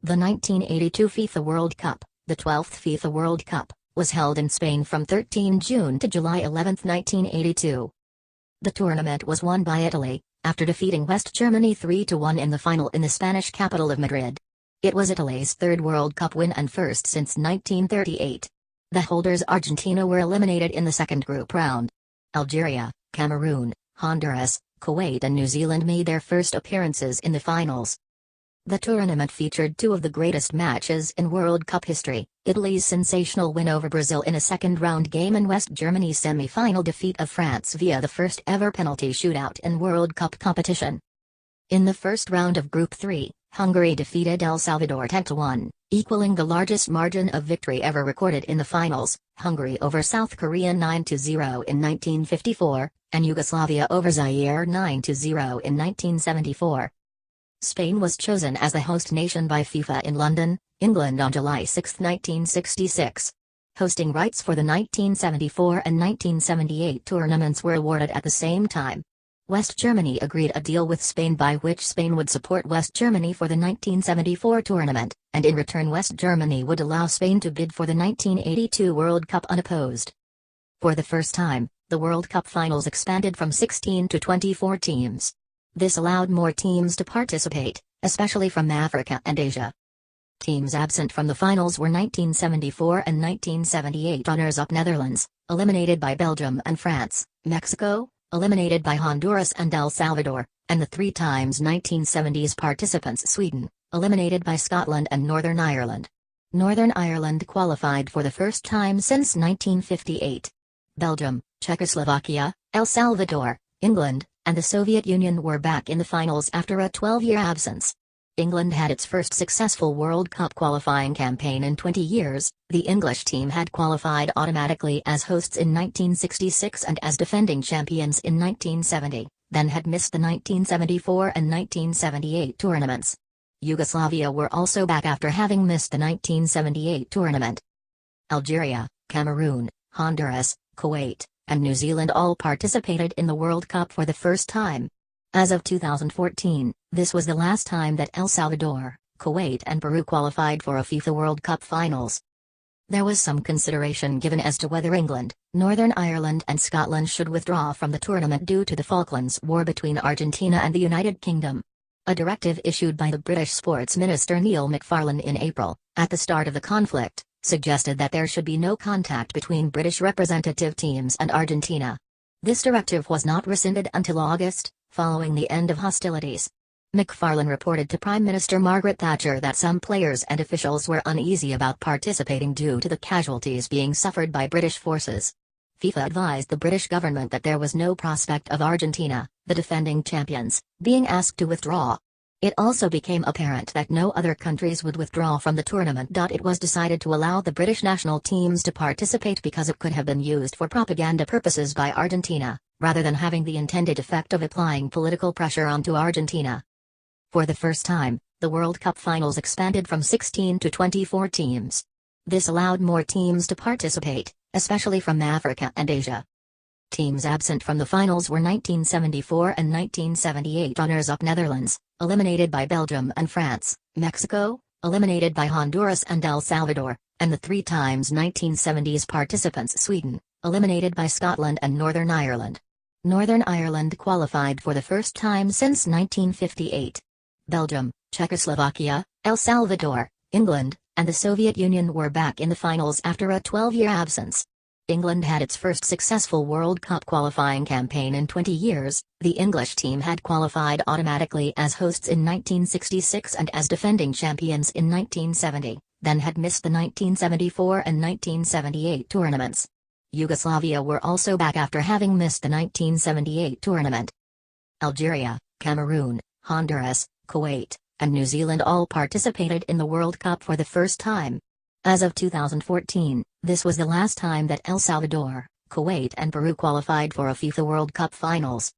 The 1982 FIFA World Cup, the 12th FIFA World Cup, was held in Spain from 13 June to July 11, 1982. The tournament was won by Italy, after defeating West Germany 3-1 in the final in the Spanish capital of Madrid. It was Italy's third World Cup win and first since 1938. The holders Argentina were eliminated in the second group round. Algeria, Cameroon, Honduras, Kuwait and New Zealand made their first appearances in the finals. The tournament featured two of the greatest matches in World Cup history, Italy's sensational win over Brazil in a second-round game and West Germany's semi-final defeat of France via the first-ever penalty shootout in World Cup competition. In the first round of Group 3, Hungary defeated El Salvador 10-1, equaling the largest margin of victory ever recorded in the finals, Hungary over South Korea 9-0 in 1954, and Yugoslavia over Zaire 9-0 in 1974. Spain was chosen as the host nation by FIFA in London, England on July 6, 1966. Hosting rights for the 1974 and 1978 tournaments were awarded at the same time. West Germany agreed a deal with Spain by which Spain would support West Germany for the 1974 tournament, and in return West Germany would allow Spain to bid for the 1982 World Cup unopposed. For the first time, the World Cup finals expanded from 16 to 24 teams. This allowed more teams to participate, especially from Africa and Asia. Teams absent from the finals were 1974 and 1978 runners-up Netherlands, eliminated by Belgium and France, Mexico, eliminated by Honduras and El Salvador, and the 3x 1970s participants Sweden, eliminated by Scotland and Northern Ireland. Northern Ireland qualified for the first time since 1958. Belgium, Czechoslovakia, El Salvador, England, and the Soviet Union were back in the finals after a 12-year absence. England had its first successful World Cup qualifying campaign in 20 years. The English team had qualified automatically as hosts in 1966 and as defending champions in 1970, then had missed the 1974 and 1978 tournaments. Yugoslavia were also back after having missed the 1978 tournament. Algeria, Cameroon, Honduras, Kuwait, and New Zealand all participated in the World Cup for the first time. As of 2014, this was the last time that El Salvador, Kuwait and Peru qualified for a FIFA World Cup finals. There was some consideration given as to whether England, Northern Ireland and Scotland should withdraw from the tournament due to the Falklands War between Argentina and the United Kingdom. A directive issued by the British Sports Minister Neil McFarlane in April, at the start of the conflict, suggested that there should be no contact between British representative teams and Argentina. This directive was not rescinded until August, following the end of hostilities. McFarlane reported to Prime Minister Margaret Thatcher that some players and officials were uneasy about participating due to the casualties being suffered by British forces. FIFA advised the British government that there was no prospect of Argentina, the defending champions, being asked to withdraw. It also became apparent that no other countries would withdraw from the tournament. It was decided to allow the British national teams to participate because it could have been used for propaganda purposes by Argentina, rather than having the intended effect of applying political pressure onto Argentina. For the first time, the World Cup finals expanded from 16 to 24 teams. This allowed more teams to participate, especially from Africa and Asia. Teams absent from the finals were 1974 and 1978 runners-up Netherlands, eliminated by Belgium and France, Mexico, eliminated by Honduras and El Salvador, and the 3x 1970s participants Sweden, eliminated by Scotland and Northern Ireland. Northern Ireland qualified for the first time since 1958. Belgium, Czechoslovakia, El Salvador, England, and the Soviet Union were back in the finals after a 12-year absence. England had its first successful World Cup qualifying campaign in 20 years. The English team had qualified automatically as hosts in 1966 and as defending champions in 1970, then had missed the 1974 and 1978 tournaments. Yugoslavia were also back after having missed the 1978 tournament. Algeria, Cameroon, Honduras, Kuwait, and New Zealand all participated in the World Cup for the first time. As of 2014, this was the last time that El Salvador, Kuwait and Peru qualified for a FIFA World Cup finals.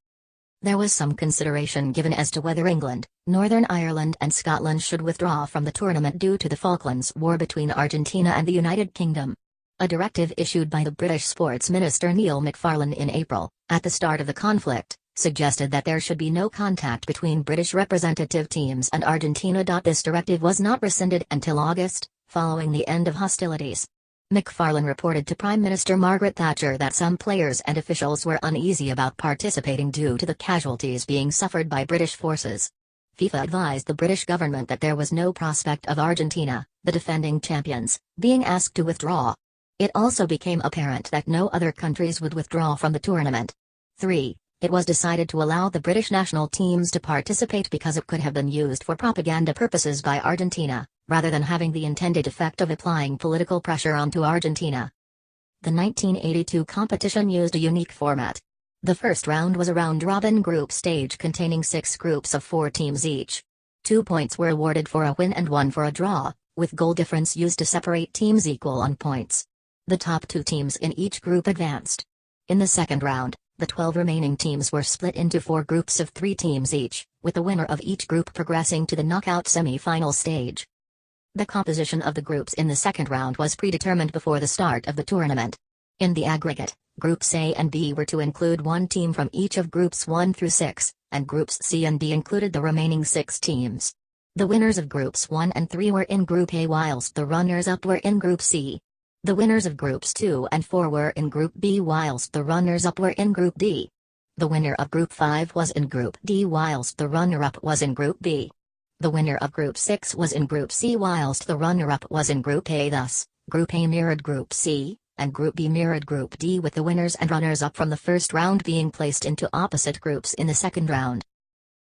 There was some consideration given as to whether England, Northern Ireland and Scotland should withdraw from the tournament due to the Falklands War between Argentina and the United Kingdom. A directive issued by the British Sports Minister Neil McFarlane in April, at the start of the conflict, suggested that there should be no contact between British representative teams and Argentina. This directive was not rescinded until August, following the end of hostilities. McFarlane reported to Prime Minister Margaret Thatcher that some players and officials were uneasy about participating due to the casualties being suffered by British forces. FIFA advised the British government that there was no prospect of Argentina, the defending champions, being asked to withdraw. It also became apparent that no other countries would withdraw from the tournament. 3. It was decided to allow the British national teams to participate because it could have been used for propaganda purposes by Argentina, rather than having the intended effect of applying political pressure onto Argentina. The 1982 competition used a unique format. The first round was a round-robin group stage containing 6 groups of 4 teams each. 2 points were awarded for a win and 1 for a draw, with goal difference used to separate teams equal on points. The top 2 teams in each group advanced. In the second round, the 12 remaining teams were split into 4 groups of 3 teams each, with the winner of each group progressing to the knockout semi-final stage. The composition of the groups in the second round was predetermined before the start of the tournament. In the aggregate, Groups A and B were to include 1 team from each of Groups 1 through 6, and Groups C and D included the remaining 6 teams. The winners of Groups 1 and 3 were in Group A whilst the runners-up were in Group C. The winners of Groups 2 and 4 were in Group B whilst the runners-up were in Group D. The winner of Group 5 was in Group D whilst the runner-up was in Group B. The winner of Group 6 was in Group C whilst the runner-up was in Group A. Thus, Group A mirrored Group C, and Group B mirrored Group D, with the winners and runners-up from the first round being placed into opposite groups in the second round.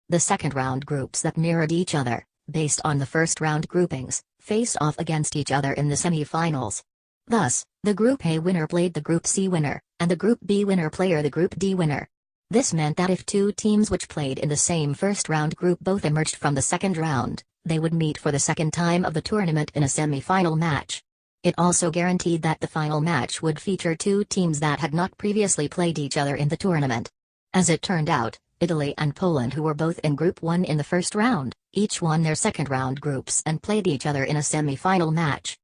The second round groups that mirrored each other, based on the first round groupings, faced off against each other in the semi-finals. Thus, the Group A winner played the Group C winner, and the Group B winner played the Group D winner. This meant that if 2 teams which played in the same first-round group both emerged from the second round, they would meet for the second time of the tournament in a semi-final match. It also guaranteed that the final match would feature 2 teams that had not previously played each other in the tournament. As it turned out, Italy and Poland, who were both in Group 1 in the first round, each won their second-round groups and played each other in a semi-final match.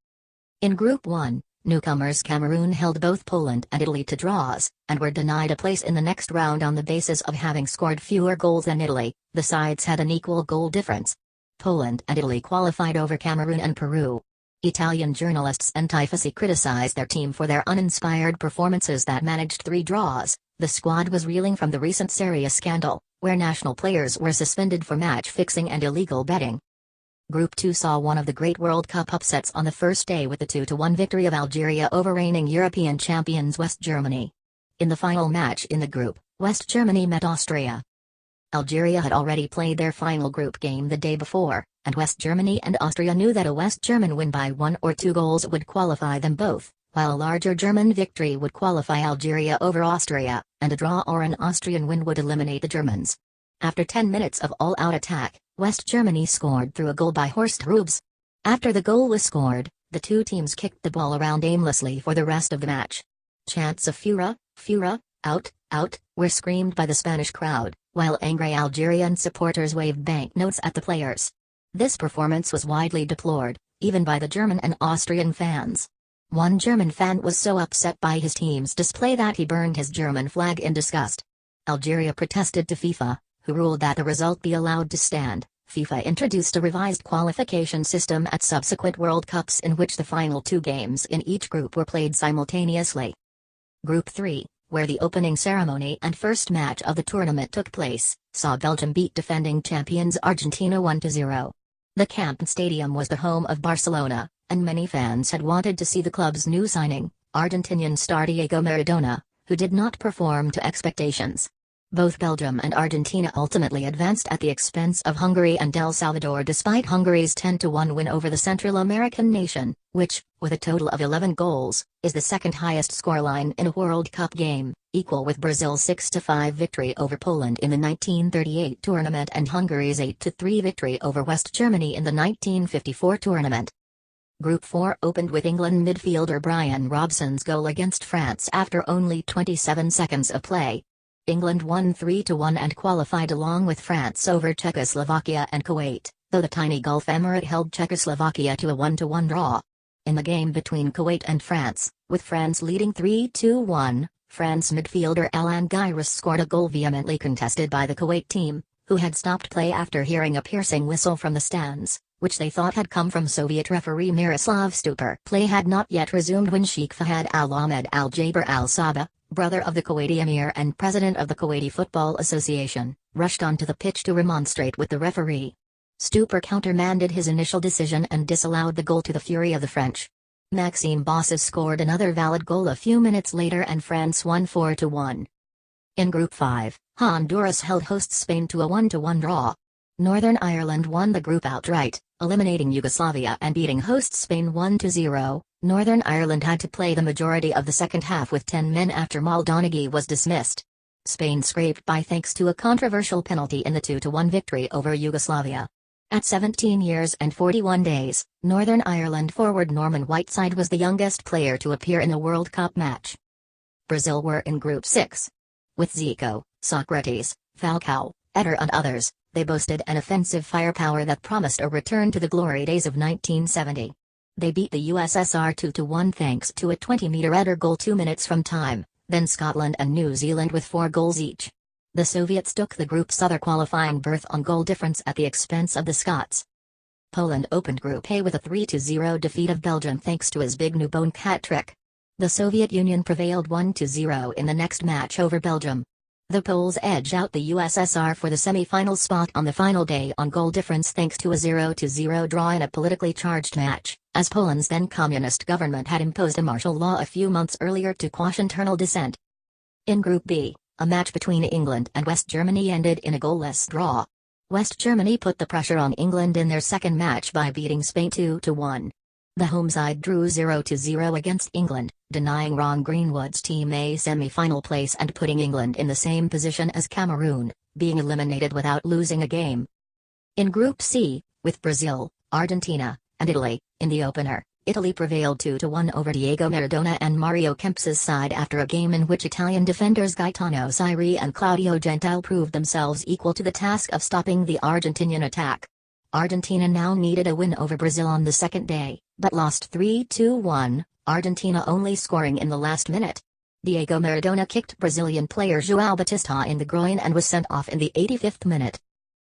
In Group 1, newcomers Cameroon held both Poland and Italy to draws, and were denied a place in the next round on the basis of having scored fewer goals than Italy. The sides had an equal goal difference. Poland and Italy qualified over Cameroon and Peru. Italian journalists and tifosi criticized their team for their uninspired performances that managed 3 draws. The squad was reeling from the recent Serie A scandal, where national players were suspended for match fixing and illegal betting. Group 2 saw one of the great World Cup upsets on the first day with the 2-1 victory of Algeria over reigning European champions West Germany. In the final match in the group, West Germany met Austria. Algeria had already played their final group game the day before, and West Germany and Austria knew that a West German win by 1 or 2 goals would qualify them both, while a larger German victory would qualify Algeria over Austria, and a draw or an Austrian win would eliminate the Germans. After 10 minutes of all-out attack, West Germany scored through a goal by Horst Rubesch. After the goal was scored, the 2 teams kicked the ball around aimlessly for the rest of the match. Chants of "Fura, Fura, out, out," were screamed by the Spanish crowd, while angry Algerian supporters waved banknotes at the players. This performance was widely deplored, even by the German and Austrian fans. One German fan was so upset by his team's display that he burned his German flag in disgust. Algeria protested to FIFA, who ruled that the result be allowed to stand. FIFA introduced a revised qualification system at subsequent World Cups in which the final 2 games in each group were played simultaneously. Group 3, where the opening ceremony and first match of the tournament took place, saw Belgium beat defending champions Argentina 1-0. The Camp Stadium was the home of Barcelona, and many fans had wanted to see the club's new signing, Argentinian star Diego Maradona, who did not perform to expectations. Both Belgium and Argentina ultimately advanced at the expense of Hungary and El Salvador despite Hungary's 10-1 win over the Central American nation, which, with a total of 11 goals, is the second highest scoreline in a World Cup game, equal with Brazil's 6-5 victory over Poland in the 1938 tournament and Hungary's 8-3 victory over West Germany in the 1954 tournament. Group 4 opened with England midfielder Brian Robson's goal against France after only 27 seconds of play. England won 3-1 and qualified along with France over Czechoslovakia and Kuwait, though the tiny Gulf Emirate held Czechoslovakia to a 1-1 draw. In the game between Kuwait and France, with France leading 3-1, France midfielder Alain Giresse scored a goal vehemently contested by the Kuwait team, who had stopped play after hearing a piercing whistle from the stands, which they thought had come from Soviet referee Miroslav Stupar. Play had not yet resumed when Sheikh Fahad Al-Ahmed Al-Jaber Al-Sabah, brother of the Kuwaiti emir and president of the Kuwaiti Football Association, rushed onto the pitch to remonstrate with the referee. Stupar countermanded his initial decision and disallowed the goal, to the fury of the French. Maxime Bosses scored another valid goal a few minutes later and France won 4-1. In Group 5, Honduras held host Spain to a 1-1 draw. Northern Ireland won the group outright, eliminating Yugoslavia and beating host Spain 1-0. Northern Ireland had to play the majority of the second half with 10 men after Maldonaghy was dismissed. Spain scraped by thanks to a controversial penalty in the 2-1 victory over Yugoslavia. At 17 years and 41 days, Northern Ireland forward Norman Whiteside was the youngest player to appear in a World Cup match. Brazil were in Group 6. With Zico, Socrates, Falcao, Eder and others, they boasted an offensive firepower that promised a return to the glory days of 1970. They beat the USSR 2-1 thanks to a 20-meter Eder goal 2 minutes from time, then Scotland and New Zealand with 4 goals each. The Soviets took the group's other qualifying berth on goal difference at the expense of the Scots. Poland opened Group A with a 3-0 defeat of Belgium thanks to his big Nubone hat-trick. The Soviet Union prevailed 1-0 in the next match over Belgium. The Poles edged out the USSR for the semi-final spot on the final day on goal difference thanks to a 0-0 draw in a politically charged match, as Poland's then communist government had imposed a martial law a few months earlier to quash internal dissent. In Group B, a match between England and West Germany ended in a goalless draw. West Germany put the pressure on England in their second match by beating Spain 2-1. The home side drew 0-0 against England, denying Ron Greenwood's team a semi-final place and putting England in the same position as Cameroon, being eliminated without losing a game. In Group C, with Brazil, Argentina, and Italy, in the opener, Italy prevailed 2-1 over Diego Maradona and Mario Kemps's side after a game in which Italian defenders Gaetano Siri and Claudio Gentile proved themselves equal to the task of stopping the Argentinian attack. Argentina now needed a win over Brazil on the second day, but lost 3-1, Argentina only scoring in the last minute. Diego Maradona kicked Brazilian player João Batista in the groin and was sent off in the 85th minute.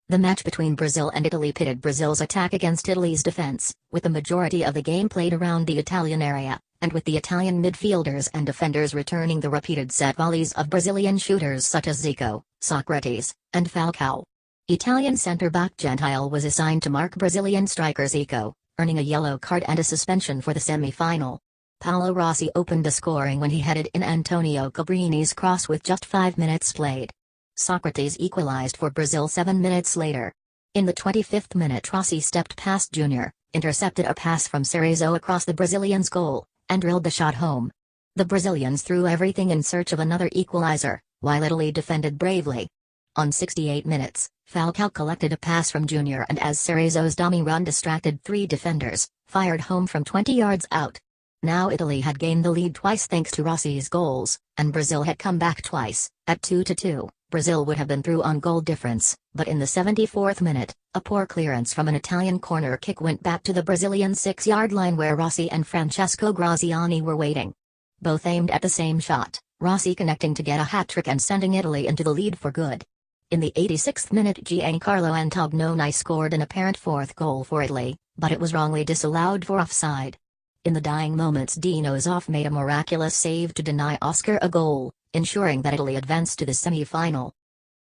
The match between Brazil and Italy pitted Brazil's attack against Italy's defense, with the majority of the game played around the Italian area, and with the Italian midfielders and defenders returning the repeated set volleys of Brazilian shooters such as Zico, Socrates, and Falcao. Italian centre-back Gentile was assigned to mark Brazilian striker Zico, earning a yellow card and a suspension for the semi-final. Paolo Rossi opened the scoring when he headed in Antonio Cabrini's cross with just 5 minutes played. Socrates equalized for Brazil 7 minutes later. In the 25th minute Rossi stepped past Junior, intercepted a pass from Cerezo across the Brazilians' goal, and drilled the shot home. The Brazilians threw everything in search of another equalizer, while Italy defended bravely. On 68 minutes, Falcao collected a pass from Junior and as Cerezo's dummy run distracted 3 defenders, fired home from 20 yards out. Now Italy had gained the lead twice thanks to Rossi's goals, and Brazil had come back twice. At 2-2, Brazil would have been through on goal difference, but in the 74th minute, a poor clearance from an Italian corner kick went back to the Brazilian 6-yard line where Rossi and Francesco Graziani were waiting. Both aimed at the same shot, Rossi connecting to get a hat-trick and sending Italy into the lead for good. In the 86th minute Giancarlo Antognoni scored an apparent 4th goal for Italy, but it was wrongly disallowed for offside. In the dying moments Dino Zoff made a miraculous save to deny Oscar a goal, ensuring that Italy advanced to the semi-final.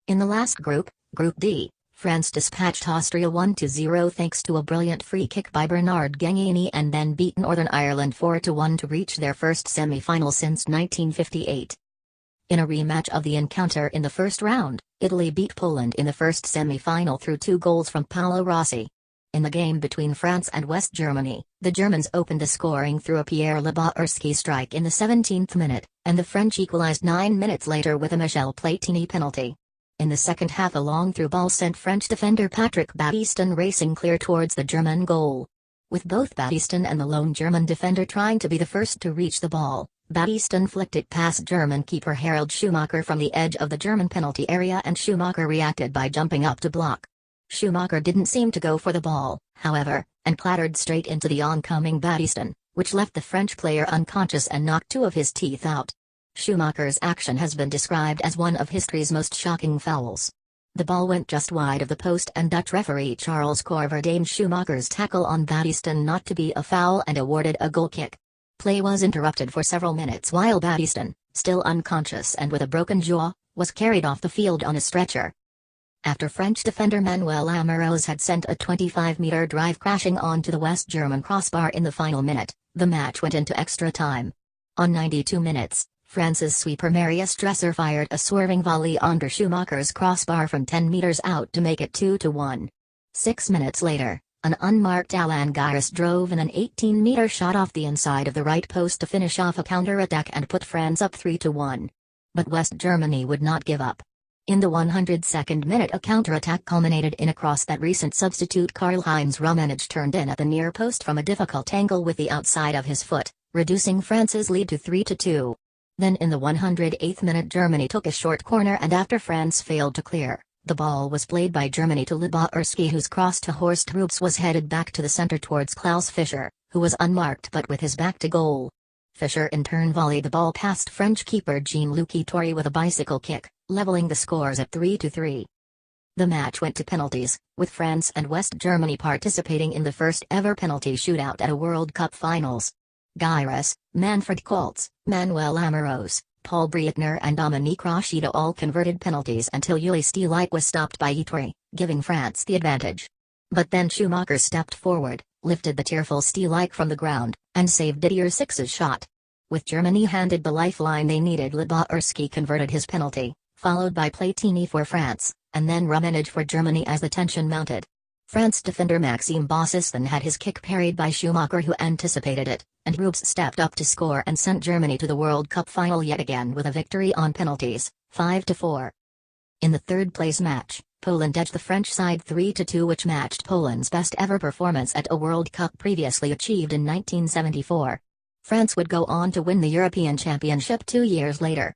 In the last group, Group D, France dispatched Austria 1-0 thanks to a brilliant free kick by Bernard Gangini and then beat Northern Ireland 4-1 to reach their first semi-final since 1958. In a rematch of the encounter in the first round, Italy beat Poland in the first semi-final through 2 goals from Paolo Rossi. In the game between France and West Germany, the Germans opened the scoring through a Pierre Lebarski strike in the 17th minute, and the French equalized 9 minutes later with a Michel Platini penalty. In the second half a long through ball sent French defender Patrick Battiston racing clear towards the German goal. With both Battiston and the lone German defender trying to be the first to reach the ball, Battiston flicked it past German keeper Harald Schumacher from the edge of the German penalty area and Schumacher reacted by jumping up to block. Schumacher didn't seem to go for the ball, however, and clattered straight into the oncoming Battiston, which left the French player unconscious and knocked 2 of his teeth out. Schumacher's action has been described as one of history's most shocking fouls. The ball went just wide of the post and Dutch referee Charles Corver deemed Schumacher's tackle on Battiston not to be a foul and awarded a goal kick. Play was interrupted for several minutes while Battiston, still unconscious and with a broken jaw, was carried off the field on a stretcher. After French defender Manuel Amoros had sent a 25-meter drive crashing onto the West German crossbar in the final minute, the match went into extra time. On 92 minutes, France's sweeper Marius Dresser fired a swerving volley under Schumacher's crossbar from 10 meters out to make it 2-1. 6 minutes later, an unmarked Alain Giresse drove in an 18-meter shot off the inside of the right post to finish off a counter-attack and put France up 3-1. But West Germany would not give up. In the 102nd minute, a counter-attack culminated in a cross that recent substitute Karl-Heinz Rummenigge turned in at the near post from a difficult angle with the outside of his foot, reducing France's lead to 3-2. Then in the 108th minute, Germany took a short corner and after France failed to clear, the ball was played by Germany to Lebaerski, whose cross to Horst Ruppes was headed back to the center towards Klaus Fischer, who was unmarked but with his back to goal. Fischer in turn volleyed the ball past French keeper Jean-Luc Tory with a bicycle kick, leveling the scores at 3-3. The match went to penalties, with France and West Germany participating in the first ever penalty shootout at a World Cup finals. Giresse, Manfred Koltz, Manuel Amoros, Paul Breitner and Dominique Rochida all converted penalties until Uli Stielike was stopped by Tory, giving France the advantage. But then Schumacher stepped forward, lifted the tearful Stielike from the ground, and saved Didier Six's shot. With Germany handed the lifeline they needed, Lebaerski converted his penalty, followed by Platini for France, and then Rummenigge for Germany as the tension mounted. France defender Maxime Bassiston had his kick parried by Schumacher, who anticipated it, and Ruppes stepped up to score and sent Germany to the World Cup final yet again with a victory on penalties, 5-4. In the third-place match, Poland edged the French side 3-2, which matched Poland's best ever performance at a World Cup previously achieved in 1974. France would go on to win the European Championship 2 years later.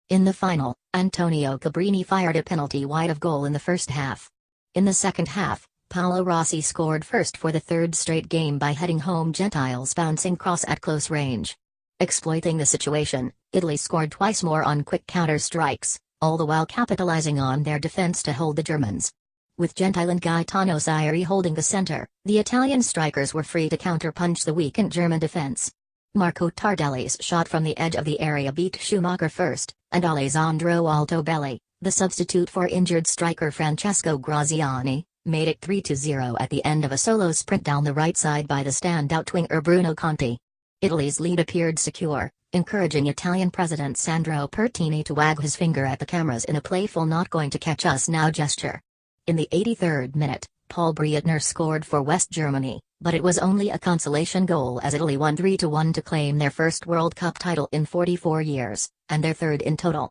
In the final, Antonio Cabrini fired a penalty wide of goal in the first half. In the second half, Paolo Rossi scored first for the third straight game by heading home Gentile's bouncing cross at close range. Exploiting the situation, Italy scored twice more on quick counter-strikes, all the while capitalizing on their defense to hold the Germans. With Gentile and Gaetano Sairi holding the center, the Italian strikers were free to counter-punch the weakened German defense. Marco Tardelli's shot from the edge of the area beat Schumacher first, and Alessandro Altobelli, the substitute for injured striker Francesco Graziani, made it 3-0 at the end of a solo sprint down the right side by the standout winger Bruno Conti. Italy's lead appeared secure, encouraging Italian President Sandro Pertini to wag his finger at the cameras in a playful "not going to catch us now" gesture. In the 83rd minute, Paul Breitner scored for West Germany, but it was only a consolation goal as Italy won 3-1 to claim their first World Cup title in 44 years, and their third in total.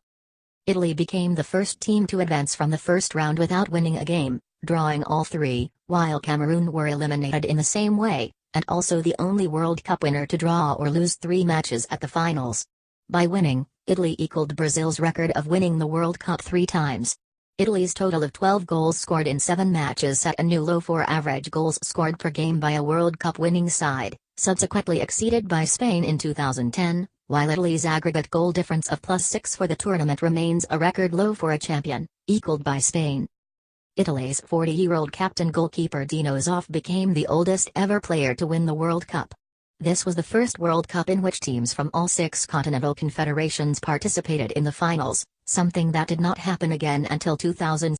Italy became the first team to advance from the first round without winning a game, drawing all three, while Cameroon were eliminated in the same way, and also the only World Cup winner to draw or lose 3 matches at the finals. By winning, Italy equaled Brazil's record of winning the World Cup 3 times. Italy's total of 12 goals scored in 7 matches set a new low for average goals scored per game by a World Cup winning side, subsequently exceeded by Spain in 2010, while Italy's aggregate goal difference of +6 for the tournament remains a record low for a champion, equaled by Spain. Italy's 40-year-old captain goalkeeper Dino Zoff became the oldest ever player to win the World Cup. This was the first World Cup in which teams from all 6 continental confederations participated in the finals, something that did not happen again until 2000.